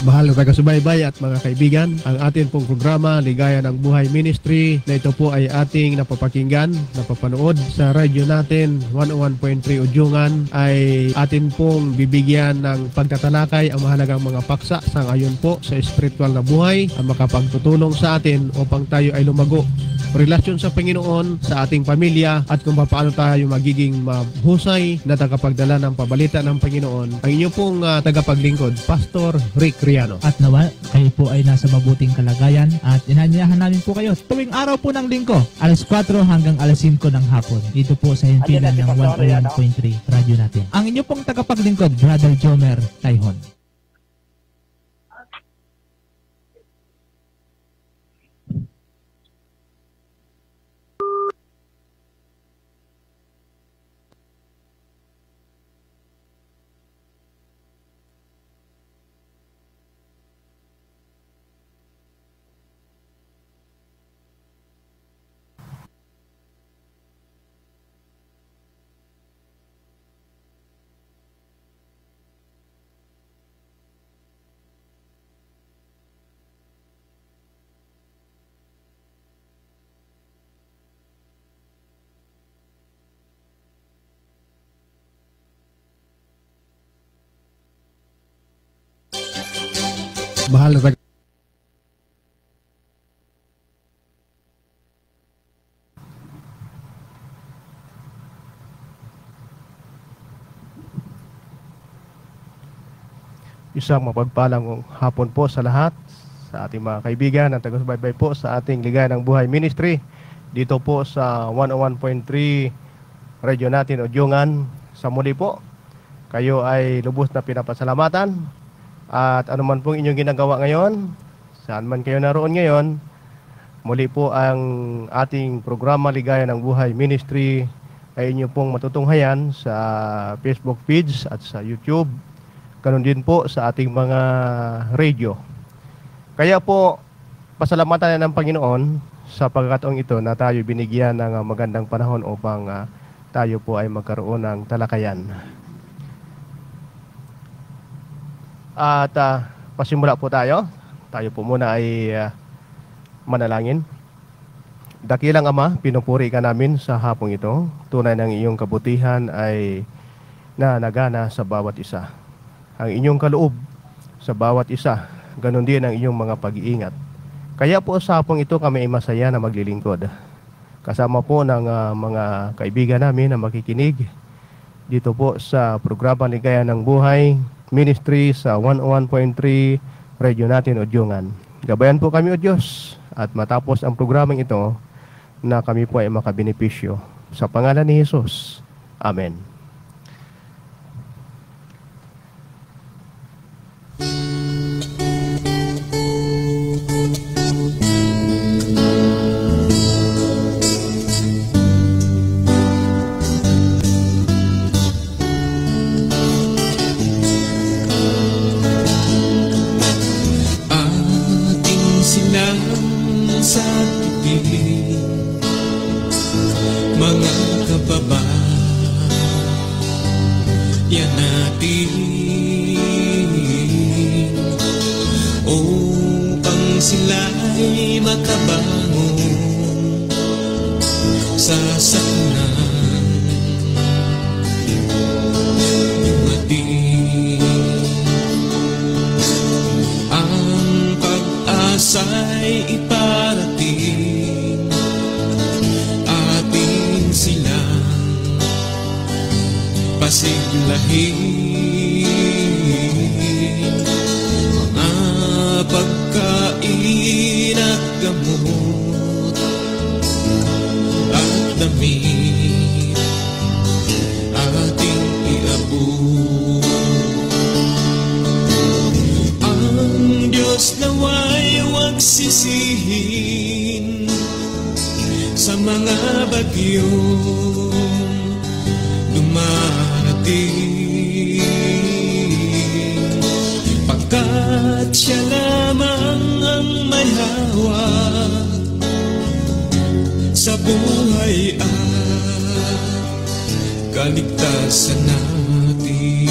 Mahal na taga-subaybay at mga kaibigan, ang atin pong programa Ligaya ng Buhay Ministry na ito po ay ating napapakinggan, napapanood sa radyo natin 101.3 Udyungan ay atin pong bibigyan ng pagtatalakay ang mahalagang mga paksa sa ngayon po sa espiritual na buhay ang makapagtutulong sa atin upang tayo ay lumago relasyon sa Panginoon, sa ating pamilya at kung paano tayo magiging mahusay na tagapagdala ng pabalita ng Panginoon. Ang inyo pong tagapaglingkod, Pastor Rick Riano. At nawa, kayo po ay nasa mabuting kalagayan at inanyayahan namin po kayo tuwing araw po ng linggo, alas 4 hanggang alas 5 ng hapon. Dito po sa himpilan ng 101.3 radyo natin. Ang inyo pong tagapaglingkod, Brother Jomer Taihon. Mahal na isang mapagpalang hapon po sa lahat, sa ating mga kaibigan at taga-subaybay po sa ating Ligaya ng Buhay Ministry dito po sa 101.3 radyo natin Udyungan. Sa muli po, kayo ay lubos na pinapasalamatan at anuman pong inyong ginagawa ngayon, saan man kayo naroon ngayon, muli po ang ating programa Ligaya ng Buhay Ministry ay inyo pong matutunghayan sa Facebook feeds at sa YouTube. Ganon din po sa ating mga radio. Kaya po, pasalamatan ng Panginoon sa pagkakataong ito na tayo binigyan ng magandang panahon upang tayo po ay magkaroon ng talakayan. At pasimula po tayo. Tayo po muna ay manalangin. Dakilang Ama, pinupuri ka namin sa hapong ito. Tunay ng iyong kabutihan ay nanagana sa bawat isa. Ang inyong kaloob sa bawat isa, ganon din ang iyong mga pag-iingat. Kaya po sa hapong ito kami ay masaya na maglilingkod. Kasama po ng mga kaibigan namin na makikinig dito po sa programa Ligaya ng Buhay Ministry sa 101.3 radyo natin Udyungan. Gabayan po kami o Diyos at matapos ang programang ito na kami po ay makabenepisyo. Sa pangalan ni Jesus. Amen. Kaligtasan natin,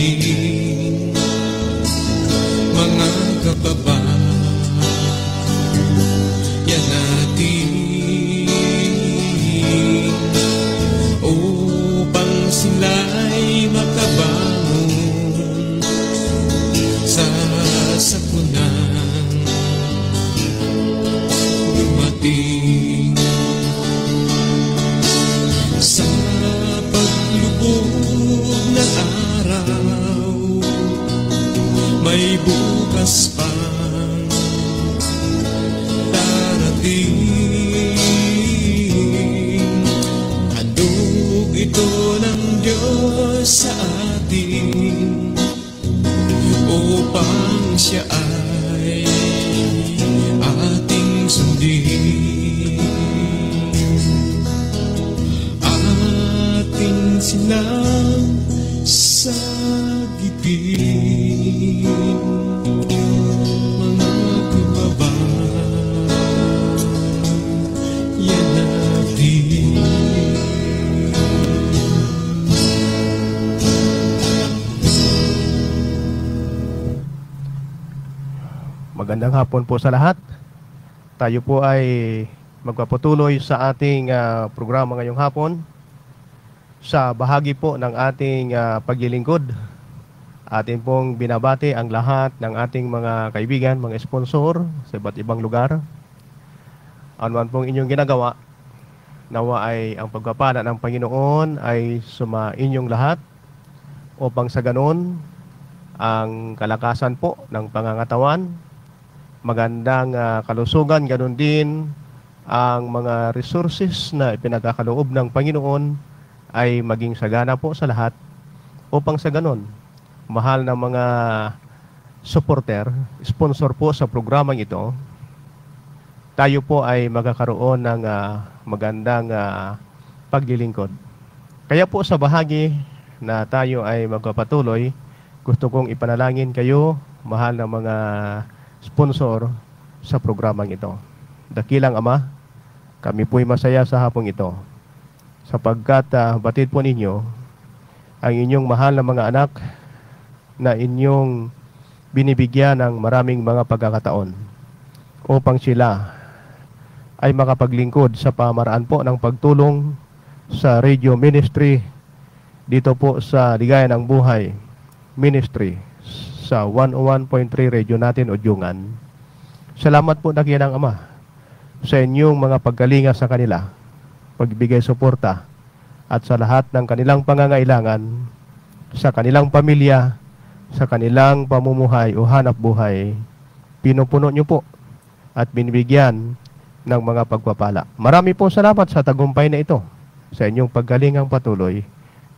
natin, mga kababayan natin, upang sila'y makabangon sa sakunang dumating. Sa paglubog ng araw, may bukas pang darating. Handog ito ng Diyos sa atin, upang siya ay ating sundin. Ating silang sagipin, mga kababayan natin. Magandang hapon po sa lahat. Tayo po ay magpapatuloy sa ating programa ngayong hapon sa bahagi po ng ating paglilingkod. Atin pong binabati ang lahat ng ating mga kaibigan, mga sponsor sa iba't ibang lugar. Ano man pong inyong ginagawa, nawa ay ang pagpapala ng Panginoon ay sumainyong lahat, upang sa ganon ang kalakasan po ng pangangatawan, magandang kalusugan, ganon din ang mga resources na ipinagkakaloob ng Panginoon ay maging sagana po sa lahat, upang sa ganon, mahal na mga supporter, sponsor po sa programang ito, tayo po ay magkakaroon ng magandang paglilingkod. Kaya po sa bahagi na tayo ay magpapatuloy, gusto kong ipanalangin kayo, mahal na mga sponsor sa programang ito. Dakilang Ama, kami po'y masaya sa hapong ito, sapagkat batid po ninyo ang inyong mahal na mga anak na inyong binibigyan ng maraming mga pagkakataon upang sila ay makapaglingkod sa pamaraan po ng pagtulong sa radio ministry dito po sa Ligaya ng Buhay Ministry sa 101.3 radio natin, Udyungan. Salamat po dakilang Ama sa inyong mga pagkalinga sa kanila, pagbigay suporta at sa lahat ng kanilang pangangailangan, sa kanilang pamilya, sa kanilang pamumuhay o hanap buhay. Pinupuno nyo po at binibigyan ng mga pagpapala. Marami po salamat sa tagumpay na ito, sa inyong paggalingang patuloy,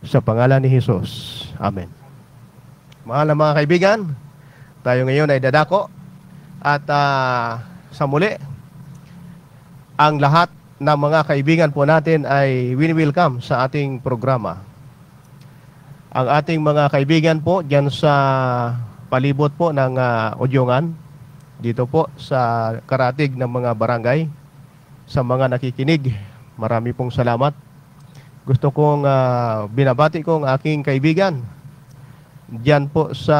sa pangalan ni Jesus. Amen. Mahal na mga kaibigan, tayo ngayon ay dadako at sa muli, ang lahat ng mga kaibigan po natin ay welcome sa ating programa. Ang ating mga kaibigan po dyan sa palibot po ng Udyungan, dito po sa karatig ng mga barangay, sa mga nakikinig, marami pong salamat. Gusto kong binabati kong aking kaibigan dyan po sa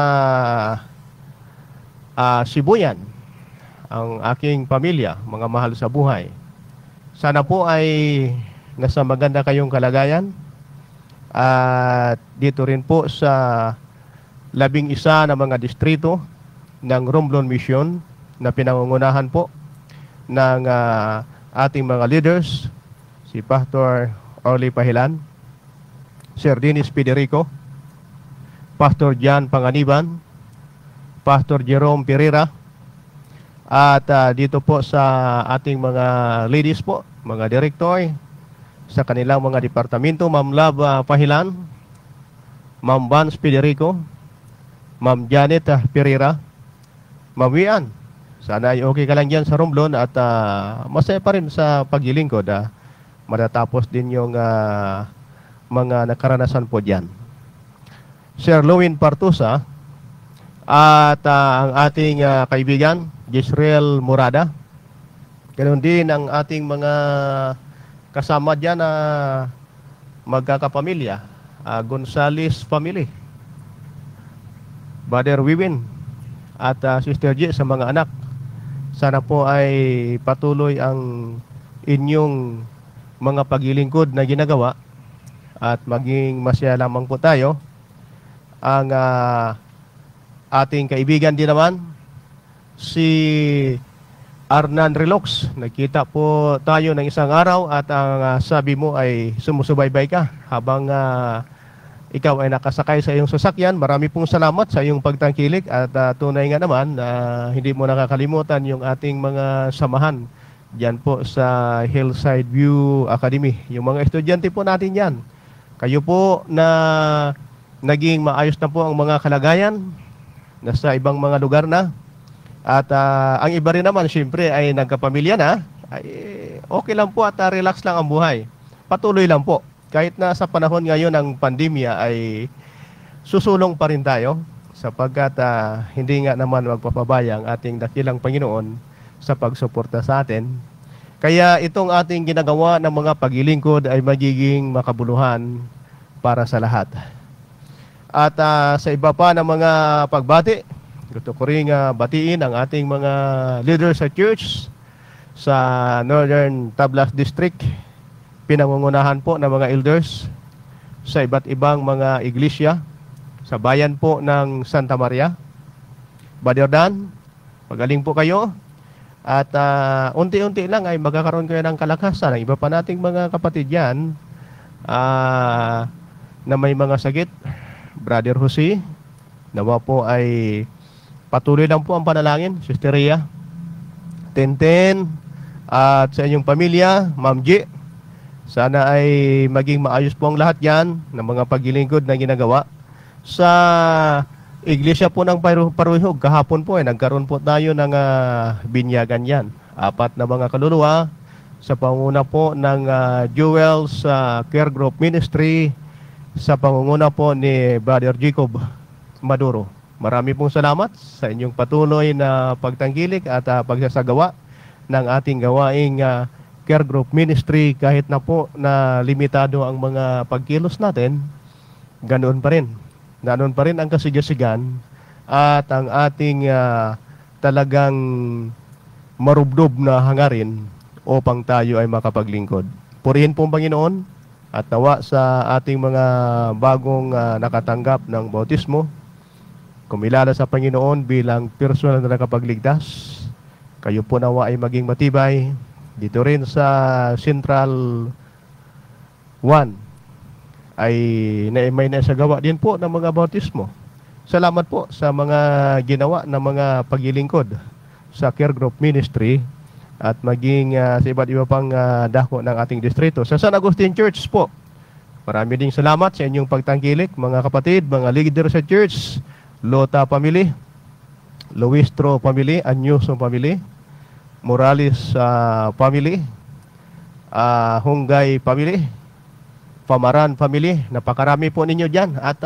Sibuyan, ang aking pamilya, mga mahal sa buhay. Sana po ay nasa maganda kayong kalagayan. At dito rin po sa 11 na mga distrito ng Romblon Mission na pinangungunahan po ng ating mga leaders, si Pastor Orly Pahilan, Sir Dennis Federico, Pastor Jan Panganiban, Pastor Jerome Pereira, at dito po sa ating mga ladies po, mga direktor, sa kanilang mga departamento, Ma'am Love Pahilan, Ma'am Vance Federico, Ma'am Janet Pereira, Ma'am Wian. Sana ay okay ka lang dyan sa Romblon at masaya pa rin sa paglilingkod. Matatapos din yung mga nakaranasan po dyan. Sir Lowin Partusa at ang ating kaibigan, Jezreel Murada. Ganoon din ang ating mga kasama dyan na magkakapamilya, Gonzales family. Brother Wiwin at Sister G sa mga anak. Sana po ay patuloy ang inyong mga paglilingkod na ginagawa at maging masaya lamang po tayo. Ang ating kaibigan din naman, si Arnan Relox. Nagkita po tayo ng isang araw at ang sabi mo ay sumusubaybay ka habang ikaw ay nakasakay sa iyong sasakyan. Marami pong salamat sa iyong pagtangkilik at tunay nga naman na hindi mo nakakalimutan yung ating mga samahan diyan po sa Hillside View Academy. Yung mga estudyante po natin yan. Kayo po na naging maayos na po ang mga kalagayan nasa ibang mga lugar na. At ang iba rin naman syempre ay nagkapamilya na. Ay, okay lang po at relax lang ang buhay. Patuloy lang po. Kahit na sa panahon ngayon ng pandemya ay susulong pa rin tayo sapagkat hindi nga naman magpapabaya ang ating dakilang Panginoon sa pagsuporta sa atin. Kaya itong ating ginagawa ng mga paglilingkod ay magiging makabuluhan para sa lahat. At sa iba pa ng mga pagbati, gusto ko rin batiin ang ating mga leaders sa church sa Northern Tablas District. Pinangungunahan po ng mga elders sa iba't ibang mga iglesia sa bayan po ng Santa Maria. Brother Dan, magaling po kayo. At unti-unti lang ay magkakaroon kayo ng kalakasan. Ang iba pa nating mga kapatid yan na may mga sakit. Brother Jose, nawa po ay patuloy lang po ang panalangin. Sister Rhea, Tenten, at sa inyong pamilya, Ma'am G. Sana ay maging maayos po ang lahat yan ng mga paglilingkod na ginagawa. Sa iglesia po ng Paruhog, kahapon po nagkaroon po tayo ng binyagan yan. 4 na mga kaluluwa sa pangunguna po ng Jewels Care Group Ministry sa pangunguna po ni Brother Jacob Maduro. Marami pong salamat sa inyong patuloy na pagtangkilik at pagsasagawa ng ating gawaing Care Group Ministry. Kahit na po na limitado ang mga pagkilos natin, ganoon pa rin. Ganoon pa rin ang kasigasigan at ang ating talagang marubdob na hangarin upang tayo ay makapaglingkod. Purihin po ang Panginoon at nawa sa ating mga bagong nakatanggap ng bautismo, kumilala sa Panginoon bilang personal na nakapagligtas. Kayo po nawa ay maging matibay. Dito rin sa Central 1 ay may nasagawa din po ng mga bautismo. Salamat po sa mga ginawa ng mga paglilingkod sa Care Group Ministry at maging sa iba't iba pang dako ng ating distrito. Sa San Agustin Church po, marami ding salamat sa inyong pagtangkilik, mga kapatid, mga leader sa church, Lota family, Luistro family, Anyuso family, Morales family, Hunggay family, Pamaran family. Napakarami po ninyo dyan at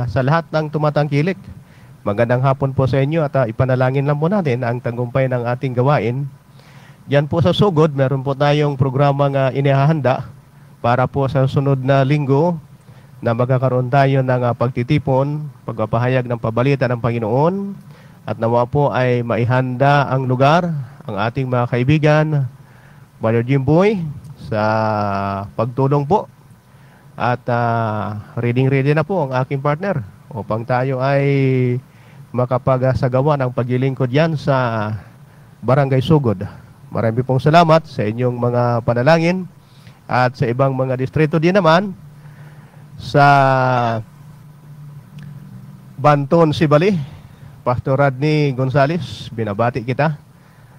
sa lahat ng tumatangkilik. Magandang hapon po sa inyo at ipanalangin lang po natin ang tagumpay ng ating gawain. Yan po sa sugod, meron po tayong programang inihahanda para po sa sunod na linggo na magkakaroon tayo ng pagtitipon, pagpapahayag ng pabalita ng Panginoon at nawa po ay maihanda ang lugar, ang ating mga kaibigan, Brother Jimboy, sa pagtulong po. At ready na po ang aking partner upang tayo ay makapagsagawa ng paglilingkod yan sa Barangay Sugod. Marami pong salamat sa inyong mga panalangin at sa ibang mga distrito din naman sa Banton, Sibali, Pastor Rodney Gonzales, binabati kita.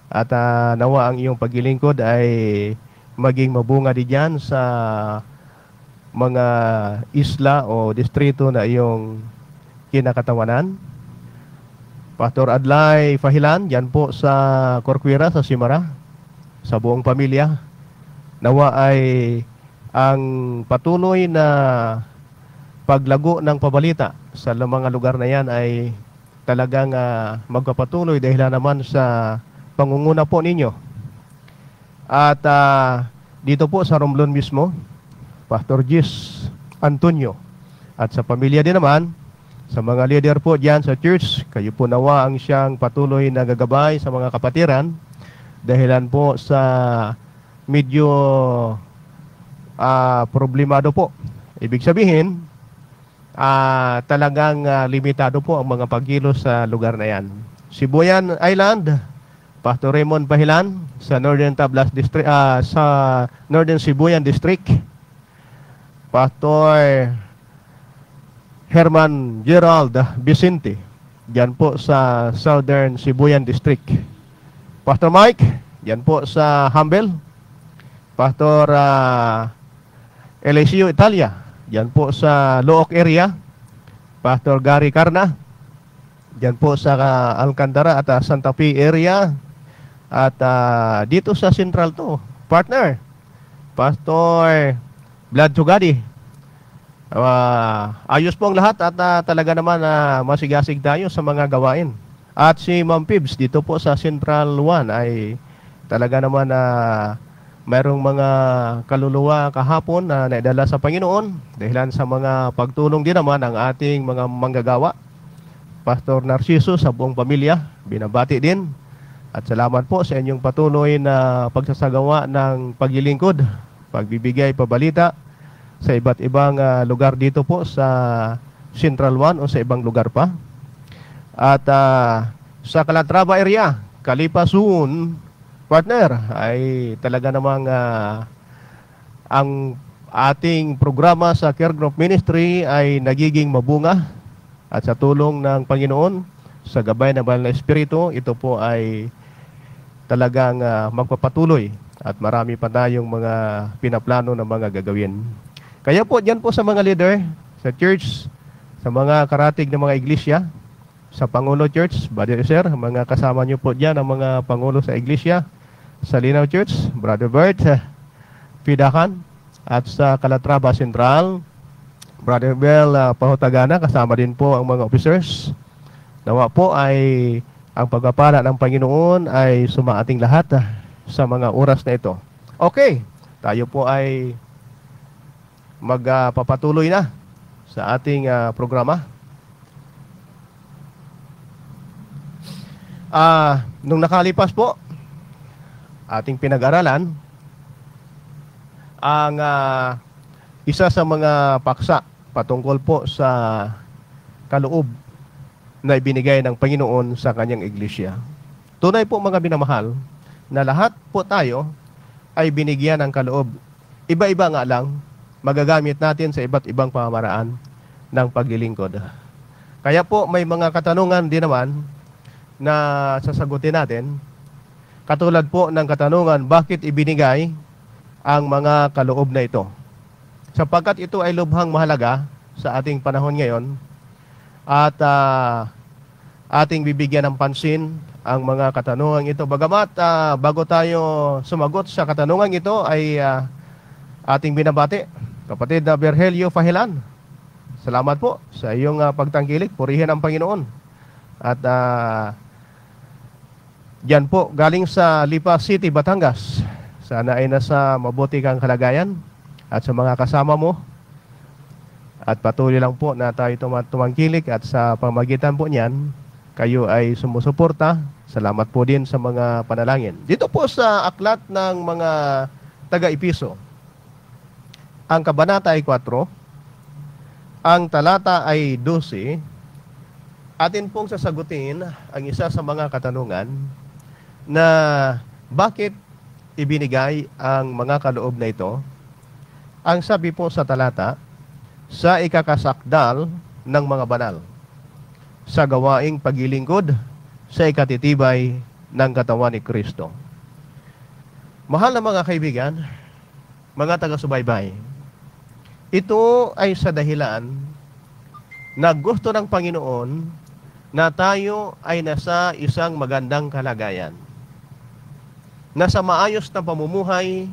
At nawa ang iyong paglilingkod ay maging mabunga din dyan sa mga isla o distrito na iyong kinakatawanan. Pastor Adlay Fahilan, yan po sa Corcuera, sa Simara, sa buong pamilya. Nawa ay ang patuloy na paglago ng pabalita sa mga lugar na yan ay talagang magpapatuloy dahil naman sa pangunguna po ninyo. At dito po sa Romblon mismo, Pastor Gis Antonio at sa pamilya din naman, Sa mga leader po diyan sa church, kayo po nawa ang siyang patuloy na gagabay sa mga kapatiran dahilan po sa medyo problemado po. Ibig sabihin, talagang limitado po ang mga pagkilos sa lugar na yan. Sibuyan Island, Pastor Raymond Pahilan sa Northern Tablas District, sa Northern Sibuyan District. Pastor Herman Gerald Vicente, diyan po sa Southern Sibuyan District. Pastor Mike, diyan po sa Humble. Pastor Eliseo Italia, diyan po sa Looc area. Pastor Gary Carna, diyan po sa Alcantara at Santa Fe area. At dito sa Central to, partner, Pastor Vlad Sugadi. Ayos po ang lahat at talaga naman masigasig tayo sa mga gawain. At si Ma'am Pibs dito po sa Central 1 ay talaga naman mayroong mga kaluluwa kahapon na naidala sa Panginoon dahilan sa mga pagtulong din naman ng ating mga manggagawa. Pastor Narciso sa buong pamilya, binabati din. At salamat po sa inyong patuloy na pagsasagawa ng paglilingkod, pagbibigay pabalita sa iba't ibang lugar dito po sa Central 1 o sa ibang lugar pa. At sa Calatrava area, Kalipa soon, partner, ay talaga namang ang ating programa sa Care Group Ministry ay nagiging mabunga at sa tulong ng Panginoon, sa gabay ng Banal na Espiritu, ito po ay talagang magpapatuloy at marami pa tayong mga pinaplano na mga gagawin. Kaya po, dyan po sa mga leader, sa church, sa mga karatig ng mga iglesia, sa Pangulo Church, Brother Sir, mga kasama nyo po dyan, ang mga Pangulo sa iglesia, sa Linaw Church, Brother Bert, Pidakan, at sa Calatrava Central, Brother Bel Pahotagana, kasama din po ang mga officers. Nawa po ay ang pagpapala ng Panginoon ay sumaating lahat sa mga oras na ito. Okay, tayo po ay magpapatuloy na sa ating programa. Nung nakalipas po, ating pinag-aralan ang isa sa mga paksa patungkol po sa kaloob na ibinigay ng Panginoon sa kanyang iglesia. Tunay po mga binamahal na lahat po tayo ay binigyan ng kaloob. Iba-iba nga lang magagamit natin sa iba't ibang pamamaraan ng paglilingkod. Kaya po may mga katanungan din naman na sasagutin natin. Katulad po ng katanungan, bakit ibinigay ang mga kaloob na ito? Sapagkat ito ay lubhang mahalaga sa ating panahon ngayon at ating bibigyan ng pansin ang mga katanungan ito. Bagamat bago tayo sumagot sa katanungan ito ay ating binabati kapatid na Virgelio Fahilan. Salamat po sa iyong pagtangkilik. Purihin ang Panginoon. At diyan po, galing sa Lipa City, Batangas. Sana ay nasa mabuti kang kalagayan at sa mga kasama mo. At patuloy lang po na tayo tumangkilik at sa pamagitan po niyan, kayo ay sumusuporta. Salamat po din sa mga panalangin. Dito po sa aklat ng mga taga-Episo, ang kabanata ay 4, ang talata ay 12, atin pong sasagutin ang isa sa mga katanungan na bakit ibinigay ang mga kaloob na ito. Ang sabi po sa talata, sa ikakasakdal ng mga banal, sa gawaing paglilingkod, sa ikatitibay ng katawan ni Kristo. Mahal na mga kaibigan, mga taga-subaybay, ito ay sa dahilan na gusto ng Panginoon na tayo ay nasa isang magandang kalagayan. Nasa maayos na pamumuhay,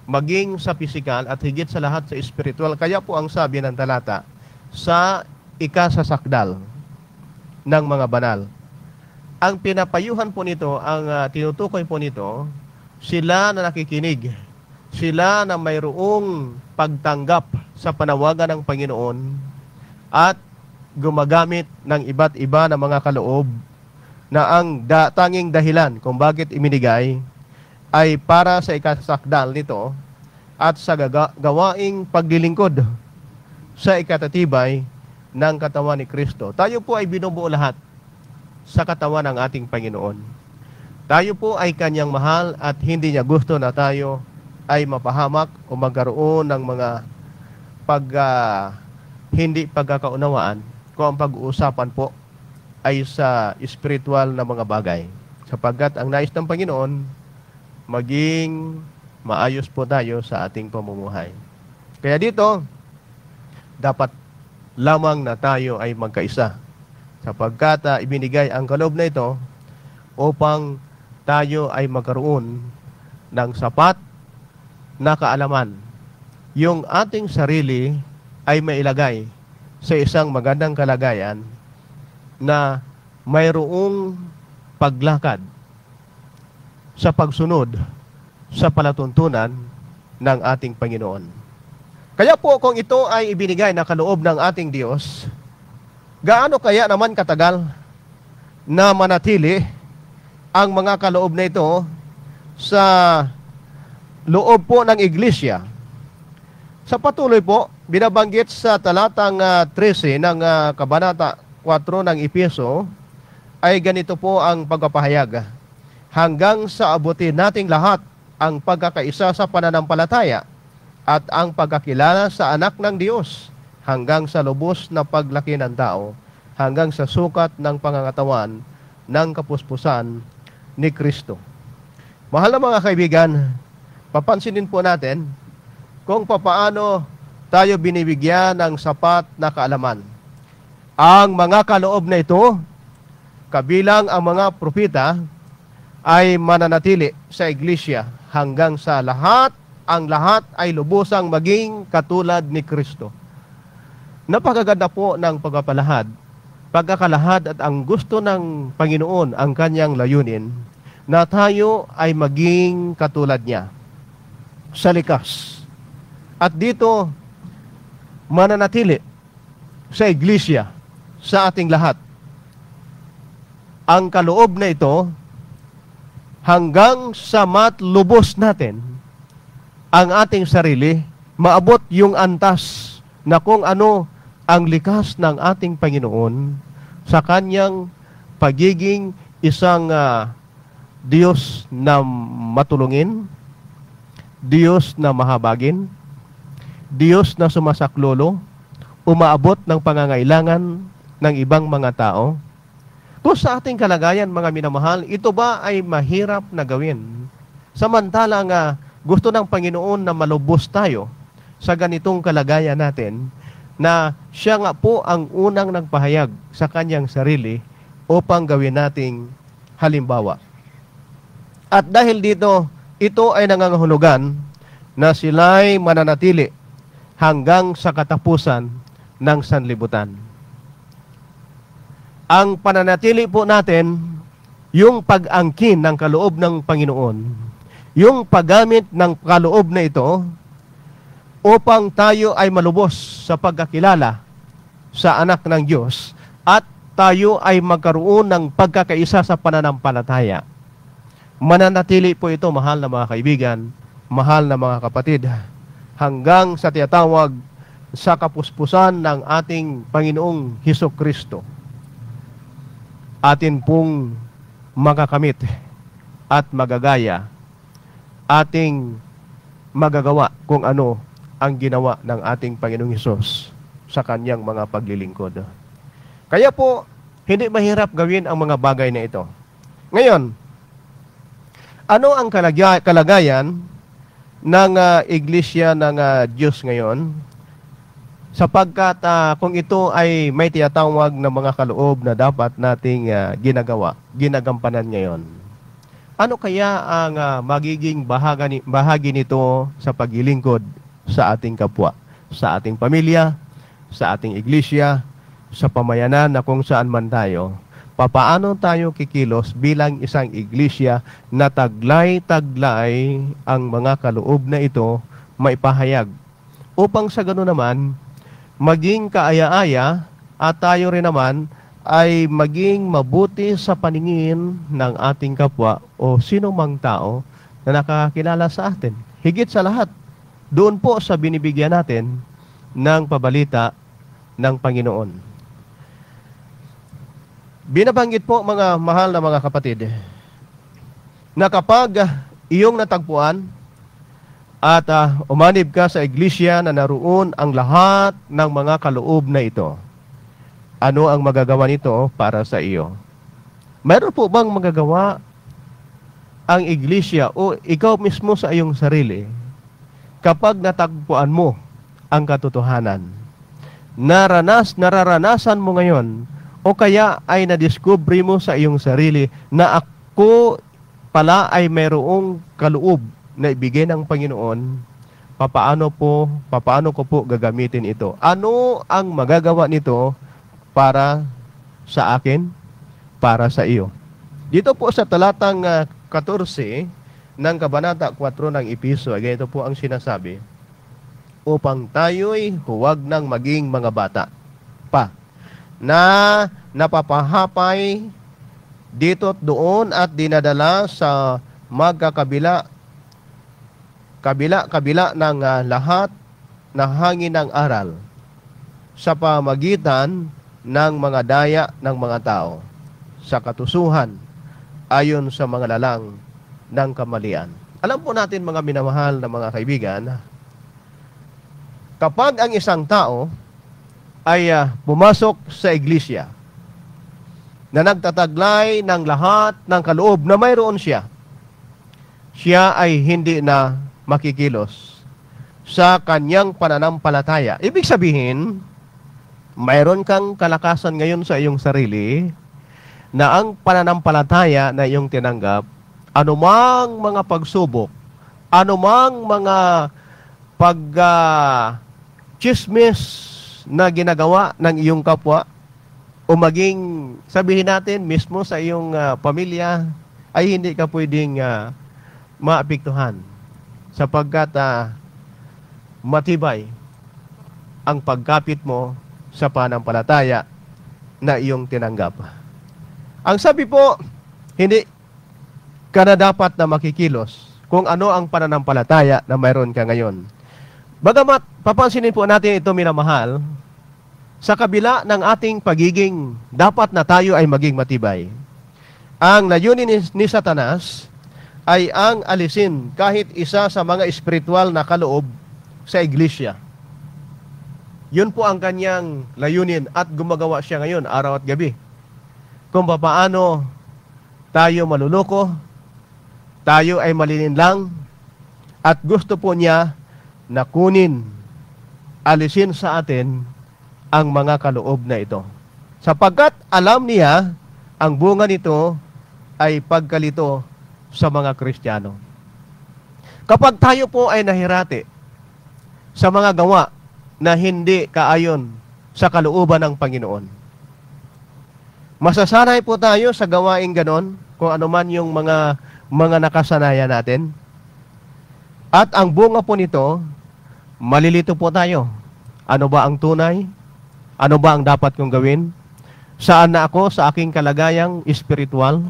maging sa pisikal at higit sa lahat sa espiritual. Kaya po ang sabi ng talata, sa ikasasakdal ng mga banal. Ang pinapayuhan po nito, ang tinutukoy po nito, sila na nakikinig, sila na mayroong pagtanggap sa panawagan ng Panginoon at gumagamit ng iba't iba na mga kaloob na ang tanging dahilan kung bakit iminigay ay para sa ikasakdal nito at sa gawaing paglilingkod sa ikatatibay ng katawan ni Kristo. Tayo po ay binubuo lahat sa katawan ng ating Panginoon. Tayo po ay kanyang mahal at hindi niya gusto na tayo ay mapahamak o magkaroon ng mga hindi pagkakaunawaan kung ang pag-uusapan po ay sa spiritual na mga bagay. Sapagkat ang nais ng Panginoon, maging maayos po tayo sa ating pamumuhay. Kaya dito, dapat lamang na tayo ay magkaisa. Sapagkat ibinigay ang kaloob na ito upang tayo ay magkaroon ng sapat na kaalaman. Yung ating sarili ay mailagay sa isang magandang kalagayan na mayroong paglakad sa pagsunod sa palatuntunan ng ating Panginoon. Kaya po kung ito ay ibinigay na kaloob ng ating Diyos, gaano kaya naman katagal na manatili ang mga kaloob na ito sa loob po ng iglesia? Sa patuloy po, binabanggit sa talatang 13 ng Kabanata 4 ng Efeso, ay ganito po ang pagpapahayag. Hanggang sa abutin nating lahat ang pagkakaisa sa pananampalataya at ang pagkakilala sa anak ng Diyos, hanggang sa lubos na paglaki ng tao, hanggang sa sukat ng pangangatawan ng kapuspusan ni Kristo. Mahal na mga kaibigan, papansinin po natin kung papaano tayo binibigyan ng sapat na kaalaman. Ang mga kaloob na ito, kabilang ang mga propeta, ay mananatili sa iglesia hanggang sa ang lahat ay lubusang maging katulad ni Kristo. Napakaganda po ng pagkakalahad at ang gusto ng Panginoon, ang kanyang layunin, na tayo ay maging katulad niya sa likas. At dito, mananatili sa iglesia, sa ating lahat, ang kaloob na ito hanggang sa matlubos natin ang ating sarili, maabot yung antas na kung ano ang likas ng ating Panginoon sa kanyang pagiging isang Diyos na matulungin, Diyos na mahabagin, Diyos na sumasaklolo, umaabot ng pangangailangan ng ibang mga tao. Kung sa ating kalagayan, mga minamahal, ito ba ay mahirap na gawin? Samantalang gusto ng Panginoon na malubos tayo sa ganitong kalagayan natin, na siya nga po ang unang nagpahayag sa kanyang sarili upang gawin nating halimbawa. At dahil dito, ito ay nangangahulugan na sila'y mananatili hanggang sa katapusan ng sanlibutan. Ang pananatili po natin, yung pag-angkin ng kaloob ng Panginoon, yung paggamit ng kaloob na ito upang tayo ay malubos sa pagkakilala sa anak ng Diyos at tayo ay magkaroon ng pagkakaisa sa pananampalataya. Mananatili po ito, mahal na mga kaibigan, mahal na mga kapatid, hanggang sa tinatawag sa kapuspusan ng ating Panginoong Hesukristo. Atin pong makakamit at magagaya, ating magagawa kung ano ang ginawa ng ating Panginoong Hesus sa kanyang mga paglilingkod. Kaya po, hindi mahirap gawin ang mga bagay na ito. Ngayon, ano ang kalagayan ng iglesia ng Diyos ngayon? Sapagkat kung ito ay may tinatawag na mga kaloob na dapat nating ginagampanan ngayon. Ano kaya ang magiging bahagi nito sa paglilingkod sa ating kapwa, sa ating pamilya, sa ating iglesia, sa pamayanan na kung saan man tayo? Papaano tayo kikilos bilang isang iglesia na taglay-taglay ang mga kaloob na ito maipahayag, upang sa gano'n naman maging kaaya-aya at tayo rin naman ay maging mabuti sa paningin ng ating kapwa o sino mang tao na nakakilala sa atin. Higit sa lahat, doon po sa binibigyan natin ng pabalita ng Panginoon. Binabanggit po mga mahal na mga kapatid na kapag iyong natagpuan at umanib ka sa iglesia na naroon ang lahat ng mga kaloob na ito, ano ang magagawa nito para sa iyo? Mayroon po bang magagawa ang iglesia o ikaw mismo sa iyong sarili kapag natagpuan mo ang katotohanan? Nararanasan mo ngayon o kaya ay nadiskubre mo sa iyong sarili na ako pala ay mayroong kaloob na ibigay ng Panginoon, papaano ko po gagamitin ito? Ano ang magagawa nito para sa akin, para sa iyo? Dito po sa talatang 14 ng Kabanata 4 ng Episo, ganito po ang sinasabi, upang tayo'y huwag nang maging mga bata pa, na napapahapay dito at doon at dinadala sa kabila ng lahat na hangin ng aral sa pamagitan ng mga daya ng mga tao sa katusuhan ayon sa mga lalang ng kamalian. Alam po natin mga minamahal na mga kaibigan, kapag ang isang tao ay pumasok sa iglesia na nagtataglay ng lahat ng kaloob na mayroon siya ay hindi na makikilos sa kanyang pananampalataya. Ibig sabihin, mayroon kang kalakasan ngayon sa iyong sarili na ang pananampalataya na iyong tinanggap, anumang mga pagsubok, anumang mga chismis na ginagawa ng iyong kapwa, o maging sabihin natin mismo sa iyong pamilya, ay hindi ka pwedeng maapektuhan sapagkat matibay ang pagkapit mo sa pananampalataya na iyong tinanggap. Ang sabi po, hindi ka na dapat na makikilos kung ano ang pananampalataya na mayroon ka ngayon. Bagamat, papansinin po natin ito minamahal, sa kabila ng ating pagiging dapat na tayo ay maging matibay, ang layunin ni Satanas ay ang alisin kahit isa sa mga espiritual na kaloob sa iglesia. Yun po ang kanyang layunin at gumagawa siya ngayon araw at gabi. Kung paano tayo maluloko, tayo ay malilinlang, at gusto po niya na kunin, alisin sa atin ang mga kaloob na ito. Sapagkat alam niya, ang bunga nito ay pagkalito sa mga Kristiyano. Kapag tayo po ay nahirati sa mga gawa na hindi kaayon sa kalooban ng Panginoon, masasanay po tayo sa gawaing ganon kung ano man yung mga nakasanayan natin. At ang bunga po nito, malilito po tayo. Ano ba ang tunay? Ano ba ang dapat kong gawin? Saan na ako sa aking kalagayang espiritual?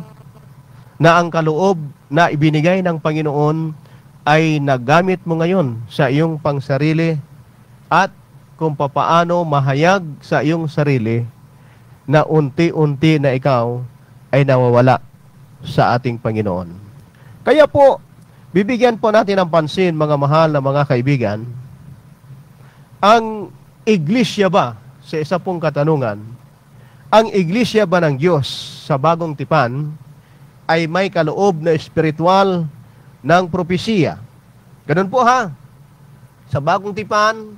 Na ang kaloob na ibinigay ng Panginoon ay nagamit mo ngayon sa iyong pangsarili, at kung papaano mahayag sa iyong sarili na unti-unti na ikaw ay nawawala sa ating Panginoon. Kaya po, bibigyan po natin ng pansin, mga mahal na mga kaibigan, ang iglesia ba, sa isa pong katanungan, ang iglesia ba ng Diyos sa bagong tipan ay may kaloob na espiritual ng propesiya? Ganun po ha. Sa bagong tipan,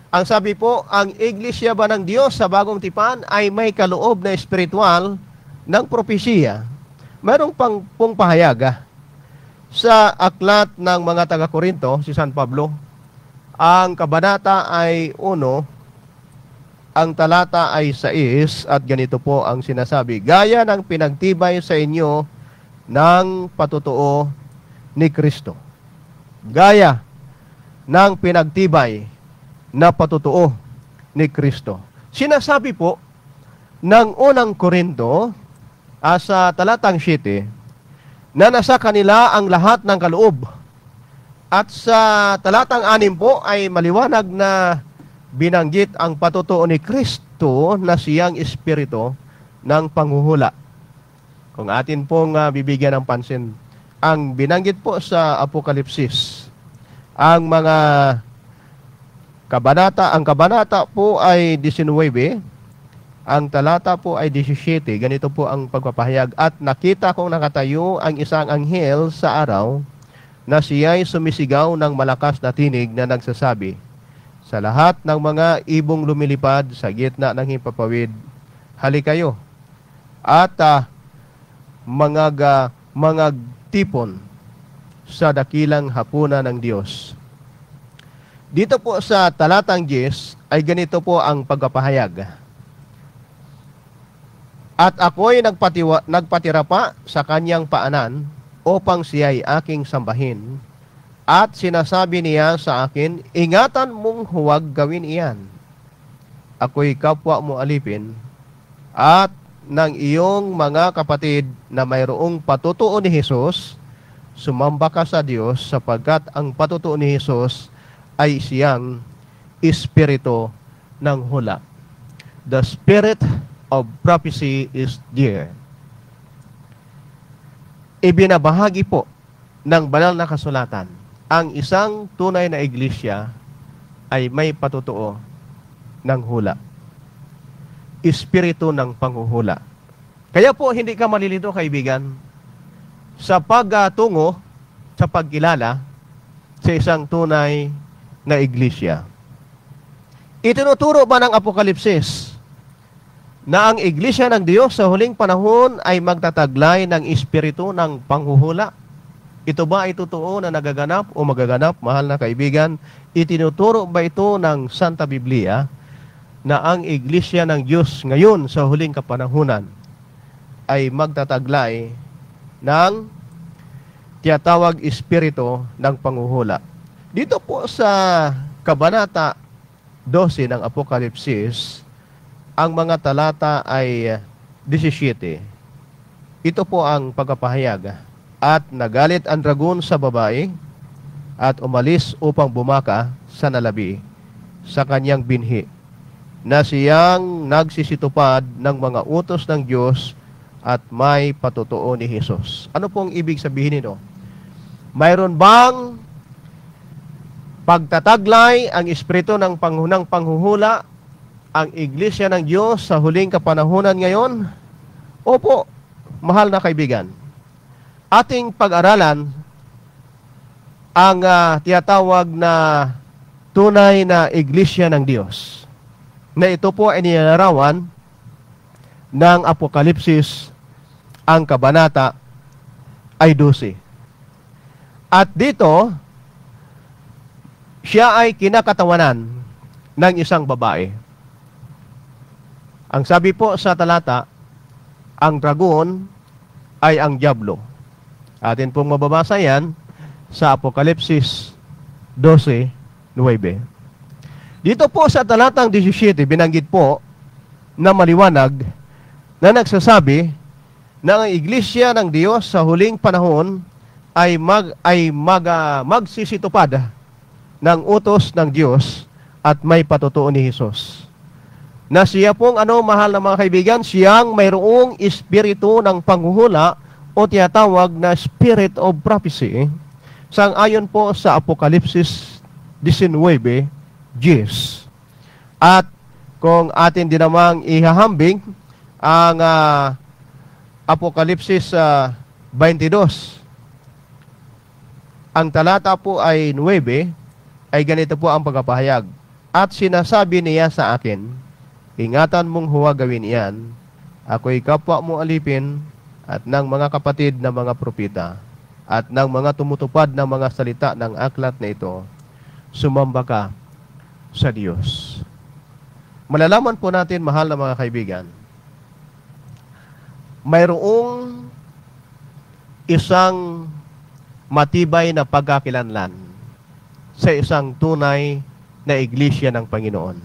ang sabi po, ang iglesia ba ng Diyos sa bagong tipan ay may kaloob na espiritual ng propesiya? Mayroong pong pahayag sa aklat ng mga taga-Korinto, si San Pablo, ang kabanata ay 1, ang talata ay 6, at ganito po ang sinasabi, gaya ng pinagtibay sa inyo ng patutuo ni Kristo. Gaya ng pinagtibay na patutuo ni Kristo. Sinasabi po ng unang Korinto sa talatang 7 na nasa kanila ang lahat ng kaloob. At sa talatang 6 po ay maliwanag na binanggit ang patutuo ni Kristo na siyang espiritu ng panghuhula. Kung atin pong bibigyan ng pansin, ang binanggit po sa Apokalipsis, ang mga ang kabanata po ay 19, ang talata po ay 17, ganito po ang pagpapahayag. At nakita kong nakatayo ang isang anghel sa araw na siya'y sumisigaw ng malakas na tinig na nagsasabi, sa lahat ng mga ibong lumilipad sa gitna ng himpapawid, halikayo at mga tipon sa dakilang hapunan ng Diyos. Dito po sa talatang 10 ay ganito po ang pagpapahayag. At ako'y nagpatira pa sa kanyang paanan upang siya'y aking sambahin. At sinasabi niya sa akin, ingatan mong huwag gawin iyan. Ako'y kapwa mo alipin at ng iyong mga kapatid na mayroong patutuo ni Jesus, sumamba ka sa Diyos sapagkat ang patutuo ni Jesus ay siyang espiritu ng hula. The spirit of prophecy is there. Ibinabahagi po ng banal na kasulatan, ang isang tunay na iglesia ay may patutuo ng hula. Espiritu ng panghuhula. Kaya po hindi ka malilito, kaibigan, sa pagtungo, sa pagkilala sa isang tunay na iglesia. Itinuturo ba ng Apokalipsis na ang iglesia ng Diyos sa huling panahon ay magtataglay ng espiritu ng panghuhula? Ito ba ay totoo na nagaganap o magaganap, mahal na kaibigan? Itinuturo ba ito ng Santa Biblia na ang iglesia ng Diyos ngayon sa huling kapanahunan ay magtataglay ng tiyatawag espiritu ng panghuhula? Dito po sa Kabanata 12 ng Apokalipsis, ang mga talata ay 17. Ito po ang pagpapahayag. At nagalit ang dragon sa babae at umalis upang bumaka sa nalabi sa kanyang binhi, na siyang nagsisitupad ng mga utos ng Diyos at may patutuo ni Jesus. Ano pong ibig sabihin nito? Mayroon bang pagtataglay ang espiritu ng panghuhula ang iglesia ng Diyos sa huling kapanahunan ngayon? Opo, mahal na kaibigan. Ating pag-aralan ang tiyatawag na tunay na iglesia ng Diyos, na ito po ay nilalarawan ng Apokalipsis, ang kabanata ay 12. At dito, siya ay kinakatawanan ng isang babae. Ang sabi po sa talata, ang dragon ay ang diablo. Atin pong mababasa yan sa Apokalipsis 12:9. Dito po sa talatang 17, binanggit po na maliwanag na nagsasabi na ang iglesia ng Diyos sa huling panahon ay magsisitupad ng utos ng Diyos at may patutuo ni Jesus. Na siya pong mahal na mga kaibigan, siyang mayroong espiritu ng panghuhula o tiyatawag na spirit of prophecy, sang-ayon po sa Apokalipsis 19:10. At kung atin din namang ihahambing ang Apokalipsis 22, ang talata po ay 9, ay ganito po ang pagpapahayag. At sinasabi niya sa akin, ingatan mong huwag gawin iyan. Ako'y kapwa mo alipin at ng mga kapatid na mga propeta at ng mga tumutupad ng mga salita ng aklat na ito. Sumamba ka sa Diyos. Malalaman po natin, mahal na mga kaibigan, mayroong isang matibay na pagkakilanlan sa isang tunay na iglesia ng Panginoon.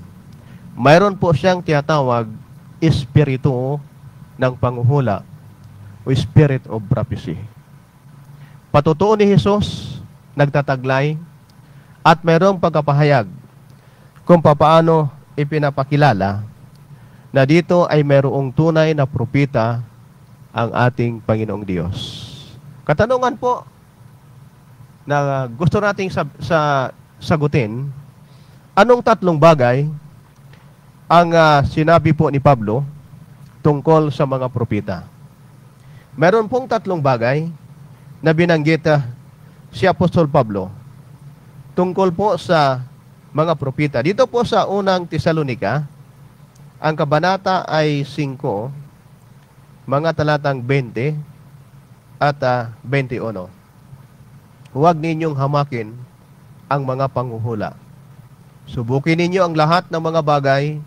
mayroon po siyang tinatawag espiritu ng panghuhula o spirit of prophecy. Patutuo ni Jesus, nagtataglay, at mayroong pagkapahayag kung paano ipinapakilala na dito ay mayroong tunay na propeta ang ating Panginoong Diyos. Katanungan po na gusto nating sagutin, anong tatlong bagay ang sinabi po ni Pablo tungkol sa mga propeta? Meron pong tatlong bagay na binanggit si Apostol Pablo tungkol po sa mga propeta. Dito po sa unang Tesalonika, ang kabanata ay 5, mga talatang 20 at 21. Huwag ninyong hamakin ang mga panghuhula. Subukin ninyo ang lahat ng mga bagay.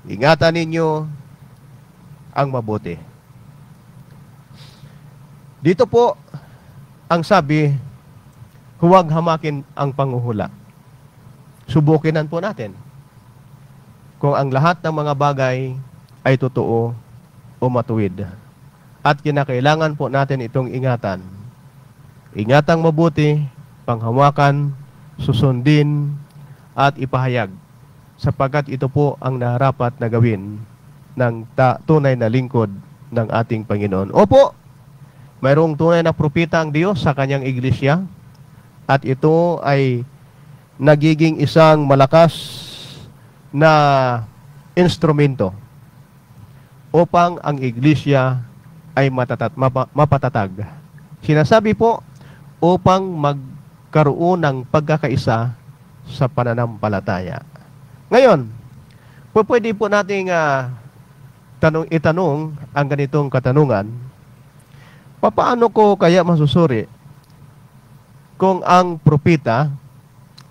Ingatan ninyo ang mabuti. Dito po, ang sabi, huwag hamakin ang panghuhula. Subukinan po natin kung ang lahat ng mga bagay ay totoo o matuwid. At kinakailangan po natin itong ingatan. Ingatang mabuti, panghawakan, susundin, at ipahayag. Sapagkat ito po ang narapat na gawin ng tunay na lingkod ng ating Panginoon. Opo, mayroong tunay na propeta ang Diyos sa kanyang iglesia. At ito ay nagiging isang malakas na instrumento upang ang iglesia ay mapatatag. Sinasabi po upang magkaroon ng pagkakaisa sa pananampalataya. Ngayon, pwede po nating itanong ang ganitong katanungan, paano ko kaya masusuri kung ang propeta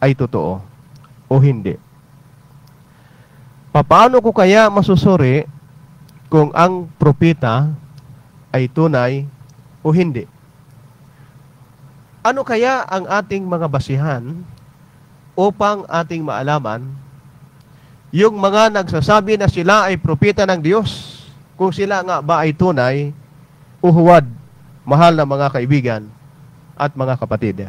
ay totoo o hindi? Paano ko kaya masusuri kung ang propeta ay tunay o hindi? Ano kaya ang ating mga basihan upang ating maalaman yung mga nagsasabi na sila ay propeta ng Diyos, kung sila nga ba ay tunay o huwad, mahal na mga kaibigan at mga kapatid?